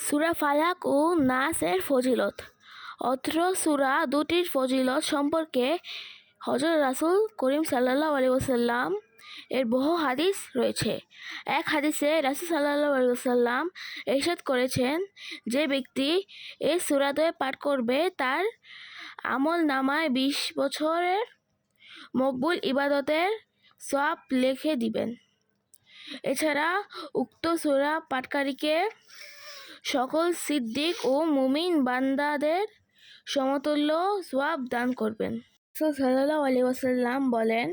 সূরা ফালাক ও নাসের ফজিলত। অত্র সূরা দুটির ফজিলত সম্পর্কে হযরত রাসূল করিম সাল্লাল্লাহু আলাইহি ওয়াসাল্লাম এর বহু হাদিস রয়েছে। এক হাদিসে রাসূল সাল্লাল্লাহু আলাইহি ওয়াসাল্লাম ইরশাদ করেছেন, যে ব্যক্তি এই সূরাদ্বয় পাঠ করবে তার আমলনামায় 20 বছরের মকবুল ইবাদতের সওয়াব লিখে দিবেন। এছাড়া উক্ত সূরা পাঠকারীকে সকল সিদ্দিক ও মুমিন বান্দাদের সমতুল্য সওয়াব দান করবেন। রাসূল সাল্লাল্লাহু আলাইহি ওয়াসাল্লাম বলেন,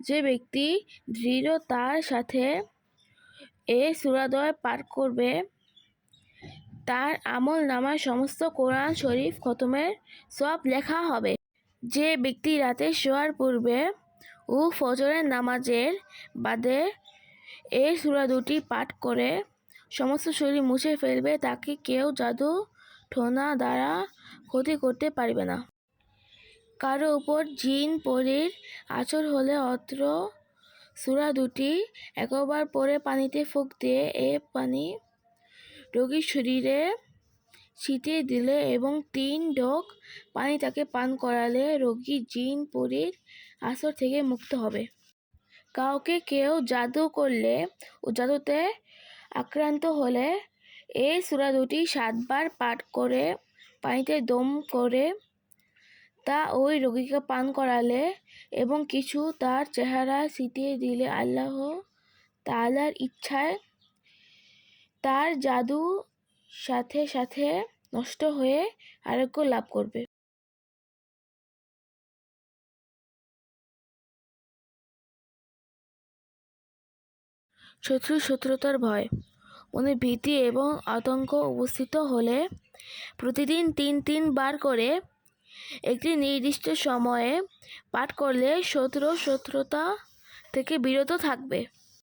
যে ব্যক্তি দৃঢ়তার সাথে এই সূরাদ্বয় পাঠ করবে তার আমলনামায় সমস্ত কোরআন শরীফ খতমের সওয়াব লেখা হবে। যে ব্যক্তি রাতে শোয়ার পূর্বে ও ফজরের নামাজের বাদে এই সূরা দুটি পাঠ করে সমস্ত শরীর মুছে ফেলবে, তাকে কেউ জাদু টোনা দ্বারা ক্ষতি করতে পারবে না। কারো উপর জিন পরীর আচর হলে অত্র সূরা দুটি 100 বার পরে পানিতে ফুঁক দিয়ে এ পানি রোগীর শরীরে ছিটিয়ে দিলে এবং 3 ঢোক পানি তাকে পান করালে রোগী জিন পরীর আচর থেকে মুক্ত হবে। কাউকে কেউ জাদু করলে ও জাদুতে আক্রান্ত হলে এই সূরা দুটি 7 বার পাঠ করে পানিতে দম করে তা ওই রোগীকে পান করালে এবং কিছু তার চেহারায় ছিটিয়ে দিলে আল্লাহ তাআলার ইচ্ছায় তার জাদু সাথে সাথে নষ্ট হয়ে আরোগ্য লাভ করবে। শত্রুতার ভয়। মনে ভীতি এবং আতঙ্ক উপস্থিত হলে প্রতিদিন 3 বার করে একটি নির্দিষ্ট সময়ে পাঠ করলে শত্রুতা থেকে বিরত থাকবে।